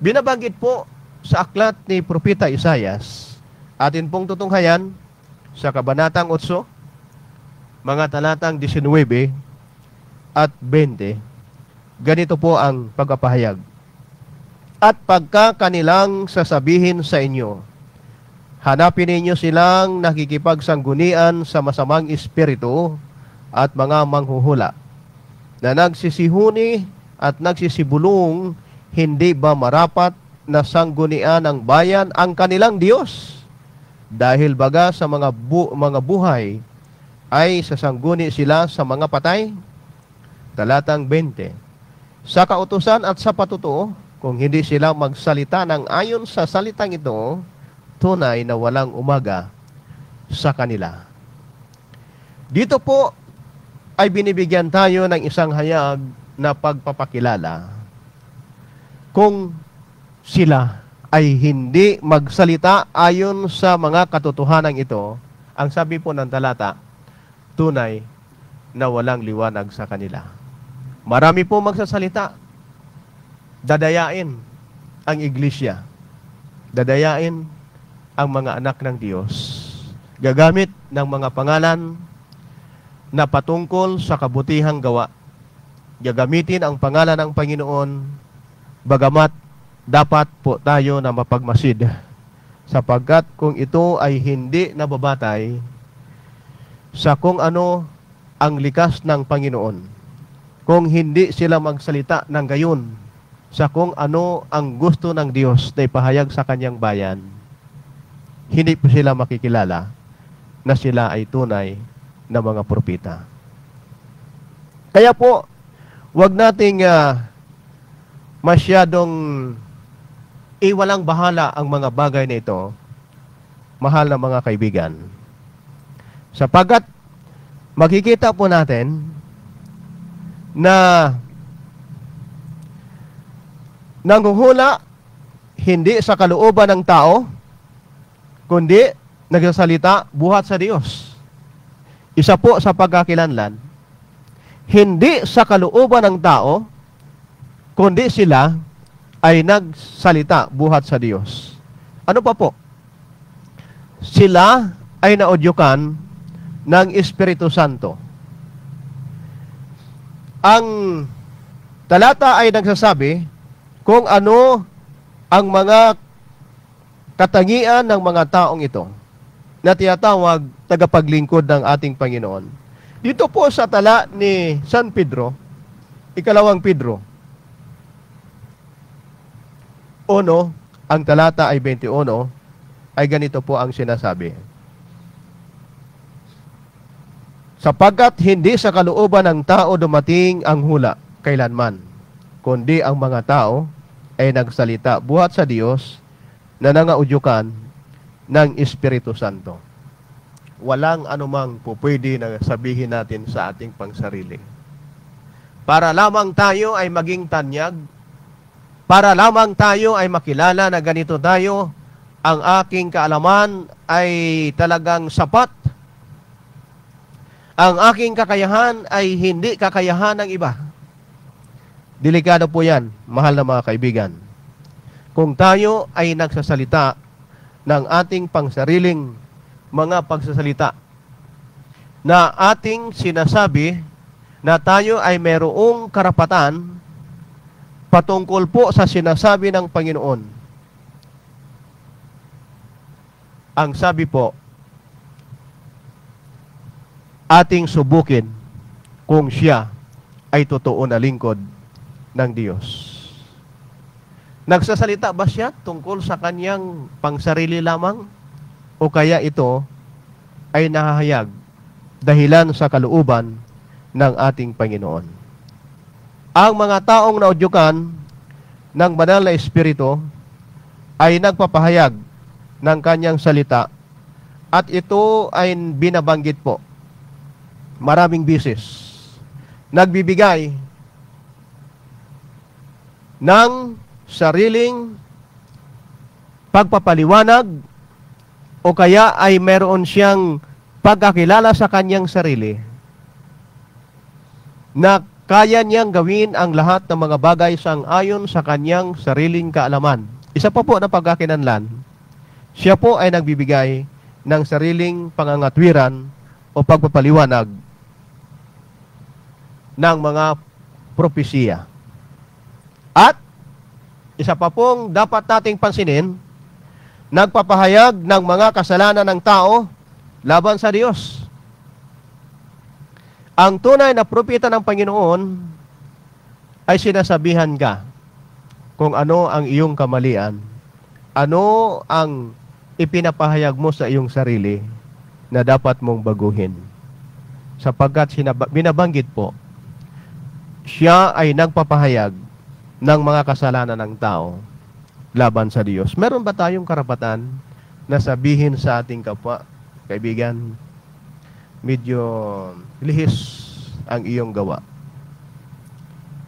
Binabanggit po sa aklat ni Propeta Isaias, atin pong tutunghayan sa kabanatang 8, mga talatang 19 at 20, ganito po ang pagpapahayag. At pagka kanilang sasabihin sa inyo, hanapin ninyo silang nakikipagsanggunian sa masamang espiritu at mga manghuhula, na nagsisihuni at nagsisibulong, hindi ba marapat na sanggunian ng bayan ang kanilang Diyos? Dahil baga sa mga buhay ay sasangguni sila sa mga patay. Talatang 20. Sa kautusan at sa patutuo, kung hindi sila magsalita ng ayon sa salitang ito, tunay na walang umaga sa kanila. Dito po ay binibigyan tayo ng isang hayag na pagpapakilala. Kung sila ay hindi magsalita ayon sa mga katotohanan ito, ang sabi po ng talata, tunay na walang liwanag sa kanila. Marami po magsasalita, dadayain ang iglesia, dadayain ang mga anak ng Diyos, gagamit ng mga pangalan na patungkol sa kabutihang gawa, gagamitin ang pangalan ng Panginoon, bagamat dapat po tayo na mapagmasid, sapagkat kung ito ay hindi nababatay sa kung ano ang likas ng Panginoon, kung hindi sila magsalita ng gayon sa kung ano ang gusto ng Diyos na ipahayag sa kanyang bayan, hindi po sila makikilala na sila ay tunay na mga propeta. Kaya po, wag nating masyadong iwalang bahala ang mga bagay na ito, mahal na mga kaibigan. Sapagkat makikita po natin na nanghuhula hindi sa kalooban ng tao, kundi nagsasalita buhat sa Diyos. Isa po sa pagkakilanlan, hindi sa kalooban ng tao, kundi sila ay nagsalita buhat sa Diyos. Ano pa po? Sila ay naudyukan ng Espiritu Santo. Ang talata ay nagsasabi kung ano ang mga katangian ng mga taong ito na tinatawag tagapaglingkod ng ating Panginoon. Dito po sa tala ni San Pedro, ikalawang Pedro, 1, ang talata ay 21, ay ganito po ang sinasabi. Sapagkat hindi sa kalooban ng tao dumating ang hula kailanman, kundi ang mga tao ay nagsalita buhat sa Diyos na nangaudyukan ng Espiritu Santo. Walang anumang pupwede na sabihin natin sa ating pangsarili. Para lamang tayo ay maging tanyag, para lamang tayo ay makilala na ganito tayo, ang aking kaalaman ay talagang sapat. Ang aking kakayahan ay hindi kakayahan ng iba. Delikado po yan, mahal na mga kaibigan. Kung tayo ay nagsasalita ng ating pangsariling mga pagsasalita na ating sinasabi na tayo ay mayroong karapatan patungkol po sa sinasabi ng Panginoon. Ang sabi po, ating subukin kung siya ay totoo na lingkod ng Diyos. Nagsasalita ba siya tungkol sa kanyang pangsarili lamang? O kaya ito ay nahahayag dahilan sa kalooban ng ating Panginoon? Ang mga taong naudyukan ng Banal na Espiritu ay nagpapahayag ng kanyang salita at ito ay binabanggit po maraming bisis. Nagbibigay ng sariling pagpapaliwanag o kaya ay meron siyang pagkakilala sa kanyang sarili na kaya niyang gawin ang lahat ng mga bagay sang-ayon sa kanyang sariling kaalaman. Isa pa po na pagkakinanlan, siya po ay nagbibigay ng sariling pangangatwiran o pagpapaliwanag ng mga propesiya. At isa pa pong dapat nating pansinin, nagpapahayag ng mga kasalanan ng tao laban sa Diyos. Ang tunay na propeta ng Panginoon ay sinasabihan ka kung ano ang iyong kamalian, ano ang ipinapahayag mo sa iyong sarili na dapat mong baguhin. Sapagkat binabanggit po, siya ay nagpapahayag ng mga kasalanan ng tao laban sa Diyos. Meron ba tayong karapatan na sabihin sa ating kapwa, kaibigan, medyo lihis ang iyong gawa?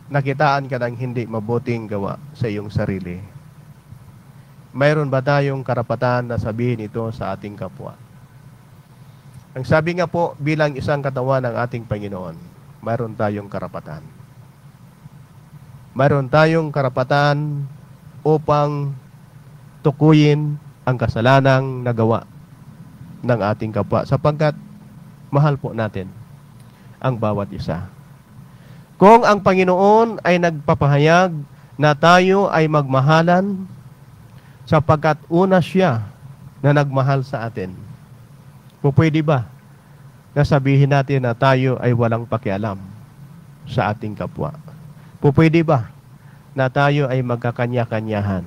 Nakitaan ka ng hindi mabuting gawa sa iyong sarili. Mayroon ba tayong karapatan na sabihin ito sa ating kapwa? Ang sabi nga po, bilang isang katawan ng ating Panginoon, mayroon tayong karapatan. Mayroon tayong karapatan upang tukuyin ang kasalanang nagawa ng ating kapwa sapagkat mahal po natin ang bawat isa. Kung ang Panginoon ay nagpapahayag na tayo ay magmahalan sapagkat una siya na nagmahal sa atin, pwede ba na sabihin natin na tayo ay walang pakialam sa ating kapwa? Pwede ba na tayo ay magkakanya-kanyahan?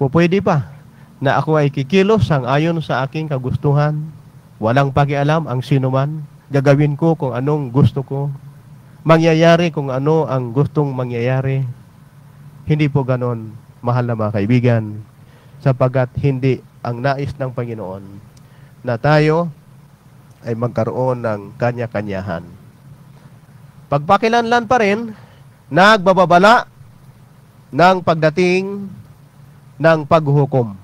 Pwede ba na ako ay kikilos sang ayon sa aking kagustuhan? Walang pakialam ang sinuman. Gagawin ko kung anong gusto ko. Mangyayari kung ano ang gustong mangyayari. Hindi po ganon, mahal na mga kaibigan, sapagkat hindi ang nais ng Panginoon na tayo ay magkaroon ng kanya-kanyahan. Pagpakilanlan pa rin, nagbababala ng pagdating ng paghuhukom.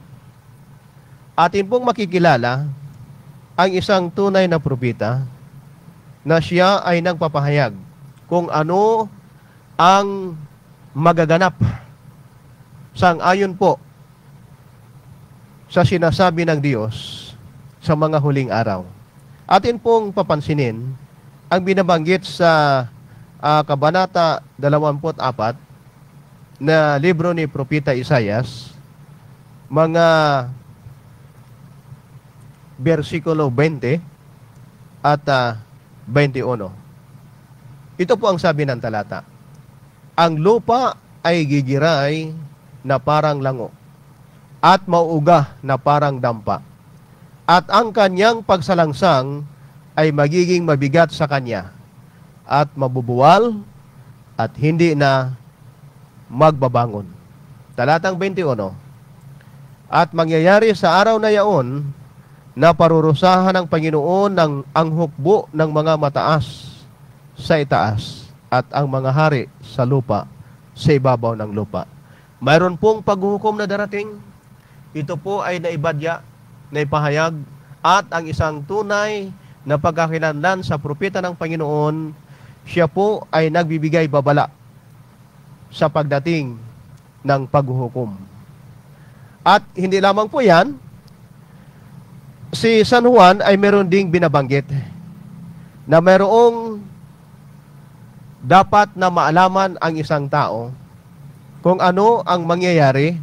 Atin pong makikilala ang isang tunay na propeta na siya ay nagpapahayag kung ano ang magaganap sang-ayon po sa sinasabi ng Diyos sa mga huling araw. Atin pong papansinin ang binabanggit sa Kabanata 24 na libro ni Propeta Isaias, mga versikulo 20 at 21. Ito po ang sabi ng talata. Ang lupa ay gigiray na parang lango at mauuga na parang dampa. At ang kanyang pagsalangsang ay magiging mabigat sa kanya at mabubuwal at hindi na magbabangon. Talatang 21. At mangyayari sa araw na yaon na parurusahan ng Panginoon ang hukbo ng mga mataas sa itaas at ang mga hari sa lupa sa ibabaw ng lupa. Mayroon pong paghuhukom na darating. Ito po ay naibadya, naipahayag, at ang isang tunay na pagkakilanlan sa propeta ng Panginoon, siya po ay nagbibigay babala sa pagdating ng paghuhukom. At hindi lamang po yan, si San Juan ay meron ding binabanggit na mayroong dapat na maalaman ang isang tao kung ano ang mangyayari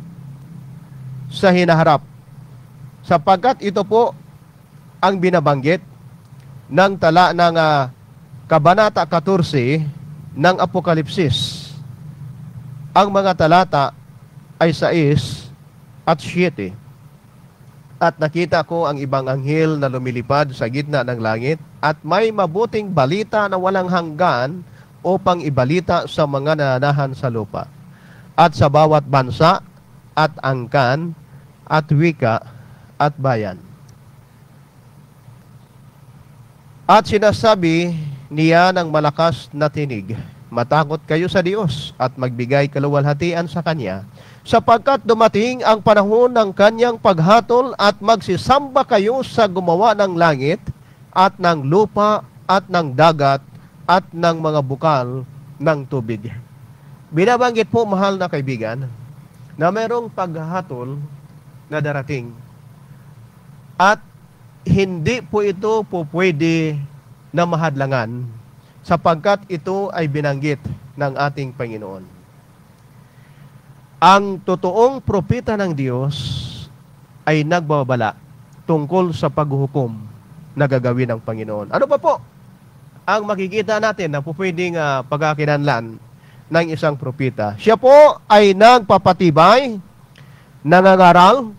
sa hinaharap. Sapagkat ito po ang binabanggit ng tala ng Kabanata 14 ng Apokalipsis. Ang mga talata ay 6 at 7. At nakita ko ang ibang anghel na lumilipad sa gitna ng langit at may mabuting balita na walang hanggan upang ibalita sa mga nananahan sa lupa at sa bawat bansa at angkan at wika at bayan. At sinasabi niya ng malakas na tinig, matakot kayo sa Diyos at magbigay kaluwalhatian sa Kanya, sapagkat dumating ang panahon ng Kanyang paghatol at magsisamba kayo sa gumawa ng langit at ng lupa at ng dagat at ng mga bukal ng tubig. Binabanggit po, mahal na kaibigan, na mayroong paghatol na darating at hindi po ito po pwede na mahadlangan sapagkat ito ay binanggit ng ating Panginoon. Ang totoong propeta ng Diyos ay nagbabala tungkol sa paghuhukom na gagawin ng Panginoon. Ano pa po ang makikita natin na po pwedeng pagkakinanlan ng isang propeta? Siya po ay nagpapatibay, nangangaral,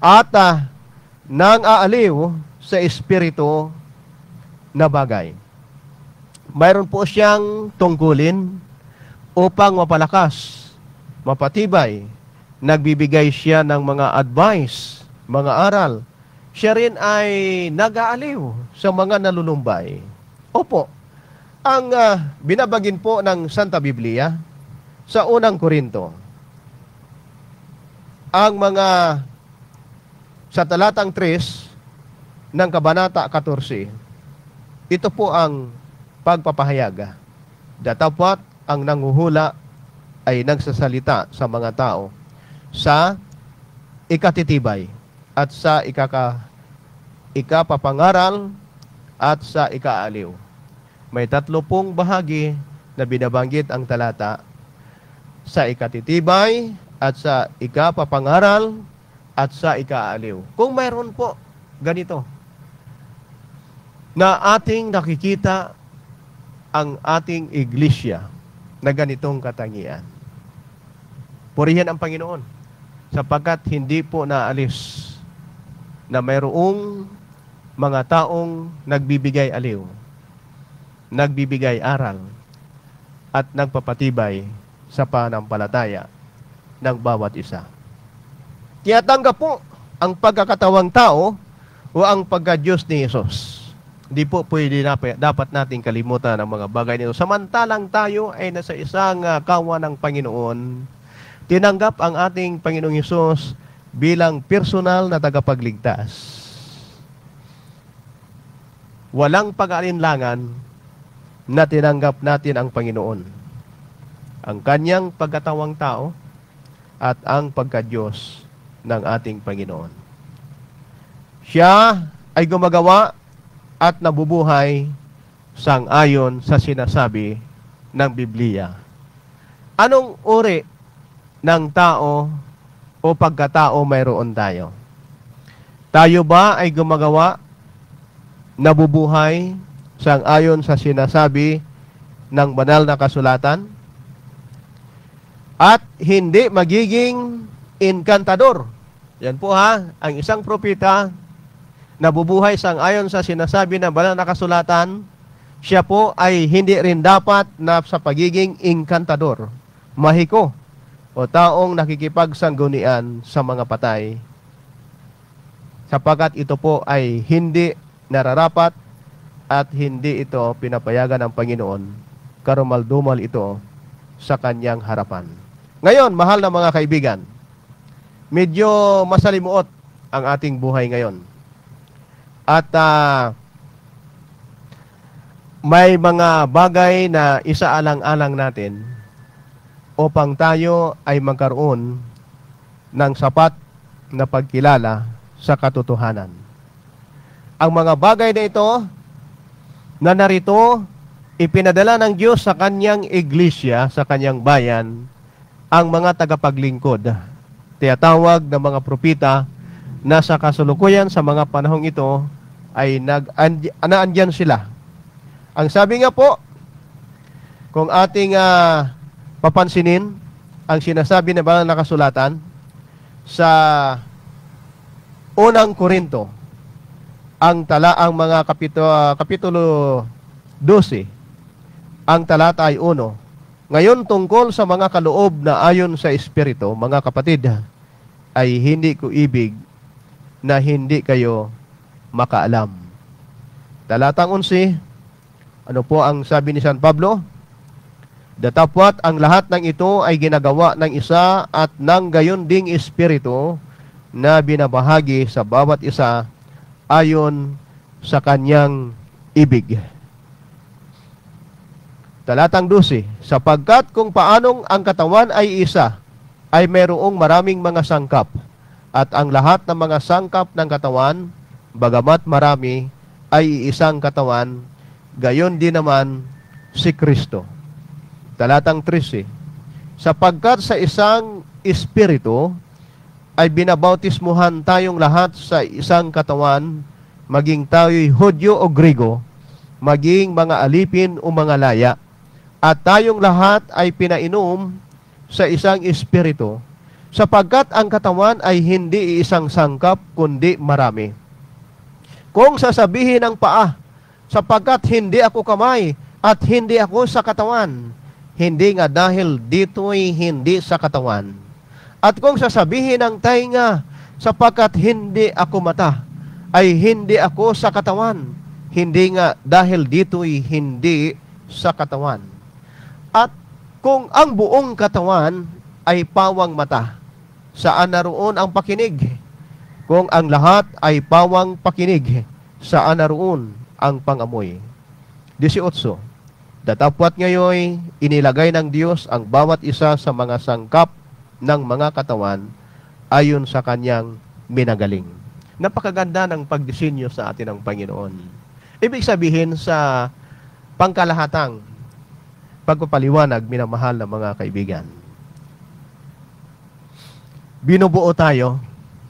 at nang-aaliw sa espiritu na bagay. Mayroon po siyang tungkulin upang mapalakas, mapatibay. Nagbibigay siya ng mga advice, mga aral. Siya rin ay nag-aaliw sa mga nalulumbay. Opo, ang binabagin po ng Santa Biblia sa unang Korinto, ang mga sa talatang 3 ng Kabanata 14, ito po ang pagpapahayag. Datapwat ang nanghuhula ay nagsasalita sa mga tao sa ikatitibay at sa ikapapangaral at sa ikaaliw. May 30 bahagi na binabanggit ang talata sa ikatitibay at sa ikapapangaral at sa ikaaliw. Kung mayroon po ganito na ating nakikita ang ating iglesia na ganitong katangian, purihin ang Panginoon sapagkat hindi po naalis na mayroong mga taong nagbibigay aliw, nagbibigay aral, at nagpapatibay sa pananampalataya ng bawat isa. Tiyatanggap po ang pagkakatawang tao o ang pagka-Diyos ni Jesus. Hindi po pwede dapat nating kalimutan ang mga bagay nito. Samantalang tayo ay nasa isang kawan ng Panginoon, tinanggap ang ating Panginoong Jesus bilang personal na tagapagligtas. walang pag-aalinlangan na tinanggap natin ang Panginoon, ang kanyang pagkatawang tao at ang pagka-Diyos ng ating Panginoon. Siya ay gumagawa at nabubuhay sang-ayon sa sinasabi ng Biblia. Anong uri ng tao o pagkatao mayroon tayo? Tayo ba ay gumagawa, nabubuhay sang-ayon sa sinasabi ng banal na kasulatan? At hindi magiging inkantador. Yan po ha, ang isang propeta nabubuhay sang-ayon sa sinasabi ng banal na kasulatan, siya po ay hindi rin dapat na sa pagiging inkantador, mahiko, o taong nakikipagsanggunian sa mga patay, sapagkat ito po ay hindi nararapat at hindi ito pinapayagan ng Panginoon, karumal-dumal ito sa kanyang harapan. Ngayon, mahal na mga kaibigan, medyo masalimuot ang ating buhay ngayon. At may mga bagay na isaalang-alang natin upang tayo ay magkaroon ng sapat na pagkilala sa katotohanan. Ang mga bagay na ito na narito, ipinadala ng Diyos sa kanyang iglesia, sa kanyang bayan, ang mga tagapaglingkod. Tinatawag ng mga propita na sa kasulukuyan sa mga panahong ito ay naandyan sila. Ang sabi nga po, kung ating papansinin ang sinasabi na banal na kasulatan sa unang Korinto, ang mga kapitulo 12, ang talata ay 1. Ngayon tungkol sa mga kaloob na ayon sa Espiritu, mga kapatid, ay hindi ko ibig na hindi kayo makaalam. Talatang 11, ano po ang sabi ni San Pablo? Datapwat ang lahat ng ito ay ginagawa ng isa at ng gayon ding Espiritu na binabahagi sa bawat isa ayon sa kanyang ibig. Talatang 12, sapagkat kung paanong ang katawan ay isa, ay mayroong maraming mga sangkap, at ang lahat ng mga sangkap ng katawan, bagamat marami, ay isang katawan, gayon din naman si Kristo. Talatang 13, sapagkat sa isang Espiritu ay binabautismuhan tayong lahat sa isang katawan, maging tayo'y Hudyo o Grigo, maging mga alipin o mga laya, at tayong lahat ay pinainom sa isang Espiritu, sapagkat ang katawan ay hindi isang sangkap, kundi marami. Kung sasabihin ng paa, sapagkat hindi ako kamay at hindi ako sa katawan, hindi nga dahil dito'y hindi sa katawan. At kung sasabihin ng tainga, sapagkat hindi ako mata, ay hindi ako sa katawan, hindi nga dahil dito'y hindi sa katawan. At kung ang buong katawan ay pawang mata, saan naroon ang pakinig? Kung ang lahat ay pawang pakinig, saan naroon ang pangamoy? 18. Datapwat ngayon, inilagay ng Diyos ang bawat isa sa mga sangkap ng mga katawan ayon sa kanyang minagaling. Napakaganda ng pagdisenyo sa atin ng Panginoon. Ibig sabihin sa pangkalahatang pagpapaliwanag, minamahal na mga kaibigan, binubuo tayo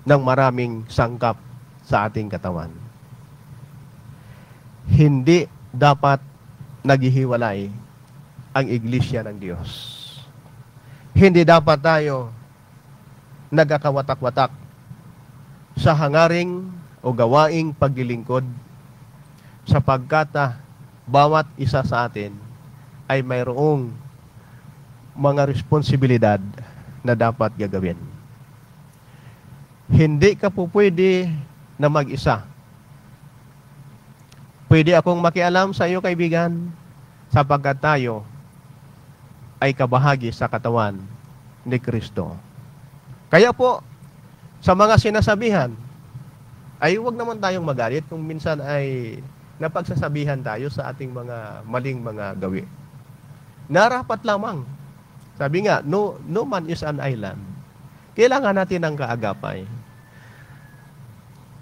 ng maraming sangkap sa ating katawan. Hindi dapat naghihiwalay ang iglesia ng Diyos. Hindi dapat tayo nagkakawatak-watak sa hangaring o gawaing paglilingkod, sapagkat bawat isa sa atin ay mayroong mga responsibilidad na dapat gagawin. Hindi ka po pwede na mag-isa. Pwede akong makialam sa iyo, kaibigan, sapagkat tayo ay kabahagi sa katawan ni Kristo. Kaya po, sa mga sinasabihan, ay huwag naman tayong magalit kung minsan ay na pagsasabihan tayo sa ating mga maling mga gawi. Narapat lamang. Sabi nga, no man is an island. Kailangan natin ng kaagapay.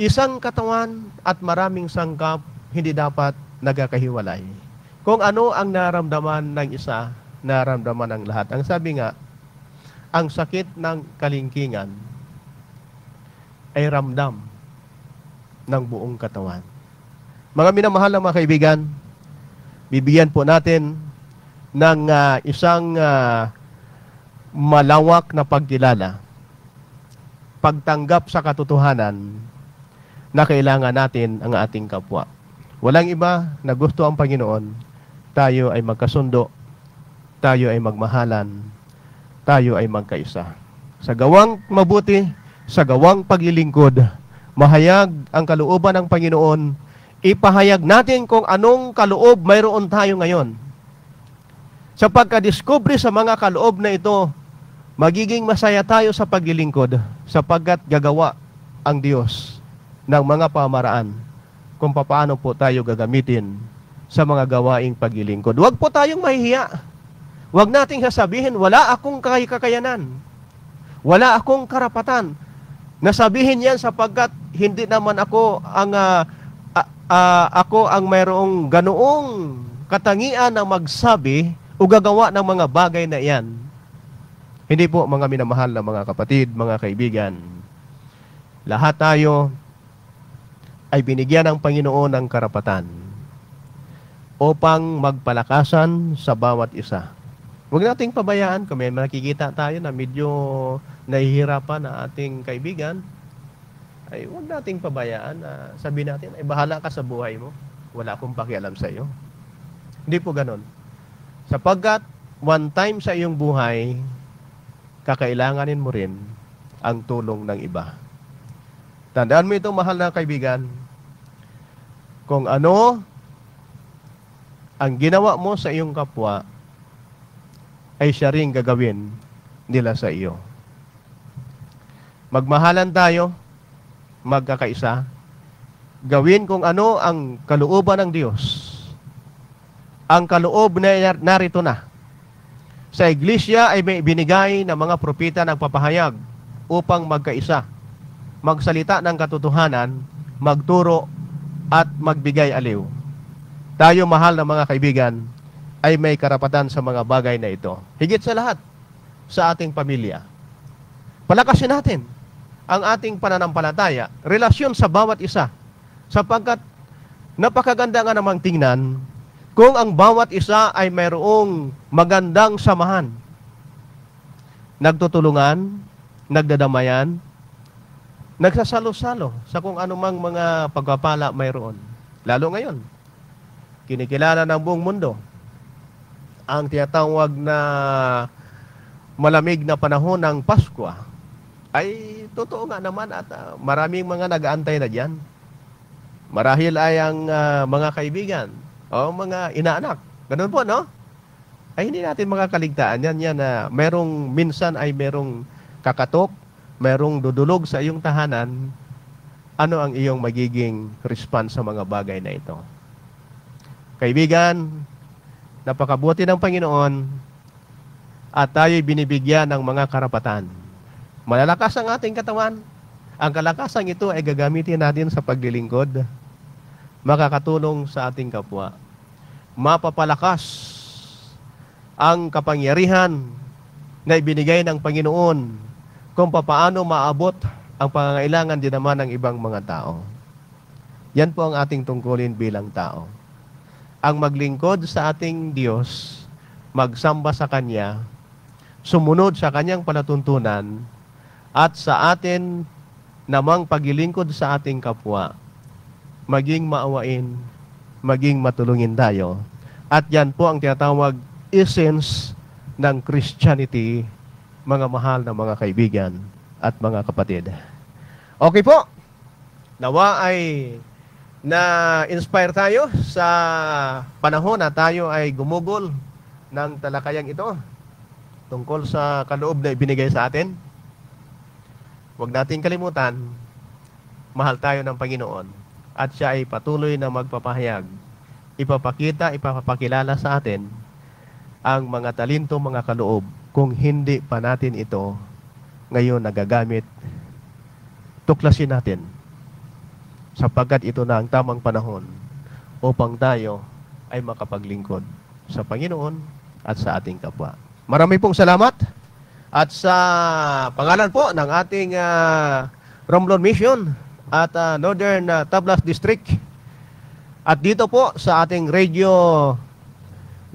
Isang katawan at maraming sangkap, hindi dapat nagkakahiwalay. Kung ano ang naramdaman ng isa, naramdaman ng lahat. Ang sabi nga, ang sakit ng kalingkingan ay ramdam ng buong katawan. Mga minamahal na mga kaibigan, bibigyan po natin ng isang malawak na pagkilala, pagtanggap sa katotohanan na kailangan natin ang ating kapwa. Walang iba na gusto ang Panginoon, tayo ay magkasundo, tayo ay magmahalan, tayo ay magkaisa. Sa gawang mabuti, sa gawang paglilingkod, mahayag ang kalooban ng Panginoon, ipahayag natin kung anong kaloob mayroon tayo ngayon. Sa pagkadiskubre sa mga kaloob na ito, magiging masaya tayo sa paglilingkod sapagkat gagawa ang Diyos ng mga pamaraan kung paano po tayo gagamitin sa mga gawaing paglilingkod. Huwag po tayong mahihiya. Huwag nating sasabihin, wala akong kakayanan. Wala akong karapatan. Nasabihin yan sapagkat hindi naman ako ang mayroong ganoong katangian na magsabi o gagawa ng mga bagay na iyan. Hindi po, mga minamahal na mga kapatid, mga kaibigan. Lahat tayo ay binigyan ng Panginoon ng karapatan upang magpalakasan sa bawat isa. Huwag nating pabayaan kung may nakikita tayo na medyo nahihirapan na ating kaibigan, ay huwag nating pabayaan na sabihin natin, ay bahala ka sa buhay mo. Wala akong pakialam sa iyo. Hindi po ganon. Sapagkat one time sa iyong buhay, kakailanganin mo rin ang tulong ng iba. Tandaan mo ito, mahal na kaibigan, kung ano ang ginawa mo sa iyong kapwa, ay siya rin gagawin nila sa iyo. Magmahalan tayo, magkakaisa, gawin kung ano ang kalooban ng Diyos. Ang kaloob na narito na. Sa iglesia ay may binigay ng mga propeta ng papahayag upang magkaisa, magsalita ng katotohanan, magturo at magbigay aliw. Tayo, mahal na mga kaibigan, ay may karapatan sa mga bagay na ito. Higit sa lahat, sa ating pamilya. Palakasin natin ang ating pananampalataya, relasyon sa bawat isa, sapagkat napakaganda nga namang tingnan kung ang bawat isa ay mayroong magandang samahan. Nagtutulungan, nagdadamayan, nagsasalo-salo sa kung anumang mga pagpapala mayroon. Lalo ngayon, kinikilala ng buong mundo ang tinatawag na malamig na panahon ng Pasko ay totoo nga naman at maraming mga nag-aantay na diyan. Marahil ay ang mga kaibigan o mga inaanak. Ganun po, no? Ay hindi natin makakaligtaan yan na merong minsan ay merong kakatok, merong dudulog sa iyong tahanan. Ano ang iyong magiging response sa mga bagay na ito? Kaibigan, napakabuti ng Panginoon at tayo'y binibigyan ng mga karapatan. Malalakas ang ating katawan. Ang kalakasan ito ay gagamitin natin sa paglilingkod. Makakatulong sa ating kapwa. Mapapalakas ang kapangyarihan na ibinigay ng Panginoon kung papaano maabot ang pangangailangan din naman ng ibang mga tao. Yan po ang ating tungkulin bilang tao. Ang maglingkod sa ating Diyos, magsamba sa Kanya, sumunod sa Kanyang palatuntunan, at sa atin namang paglilingkod sa ating kapwa, maging maawain, maging matulungin tayo. At yan po ang tinatawag essence ng Christianity, mga mahal na mga kaibigan at mga kapatid. Okay po, nawa ay na-inspire tayo sa panahon na tayo ay gumugol ng talakayang ito tungkol sa kaloob na ibinigay sa atin. Huwag natin kalimutan, mahal tayo ng Panginoon. at siya ay patuloy na magpapahayag. Ipapakilala sa atin ang mga talento, mga kaloob. Kung hindi pa natin ito ngayon nagagamit, tuklasin natin sapagkat ito na ang tamang panahon upang tayo ay makapaglingkod sa Panginoon at sa ating kapwa. Marami pong salamat at sa pangalan po ng ating Romblon Mission at Northern Tablas District at dito po sa ating Radio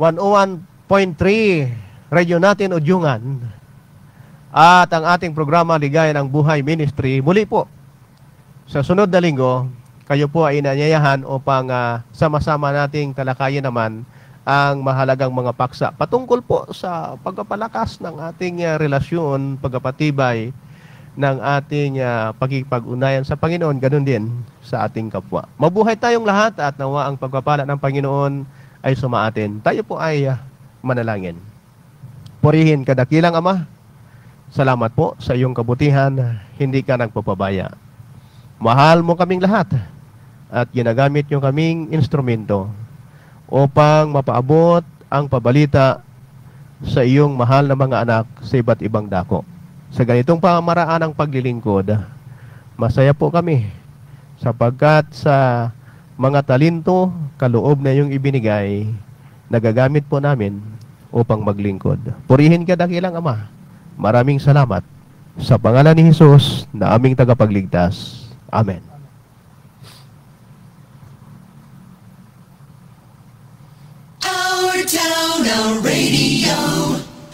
101.3 Radio natin Udyungan at ang ating programa Ligaya ng Buhay Ministry, muli po sa sunod na linggo kayo po ay inanyayahan upang sama-sama nating talakayin naman ang mahalagang mga paksa patungkol po sa pagpapalakas ng ating relasyon, pagpapatibay ng ating pagkikipag-ugnayan sa Panginoon, ganun din sa ating kapwa. Mabuhay tayong lahat at nawa ang pagpapala ng Panginoon ay sumaatin. Tayo po ay manalangin. Purihin kadakilang Ama, salamat po sa iyong kabutihan, hindi ka nagpapabaya. Mahal mo kaming lahat at ginagamit yung kaming instrumento upang mapaabot ang pabalita sa iyong mahal na mga anak sa iba't ibang dako. Sa ganitong pamaraan ng paglilingkod, masaya po kami sapagkat sa mga talento, kaloob na iyong ibinigay, nagagamit po namin upang maglingkod. Purihin ka dakilang Ama. Maraming salamat sa pangalan ni Jesus na aming tagapagligtas. Amen. Our town, our radio.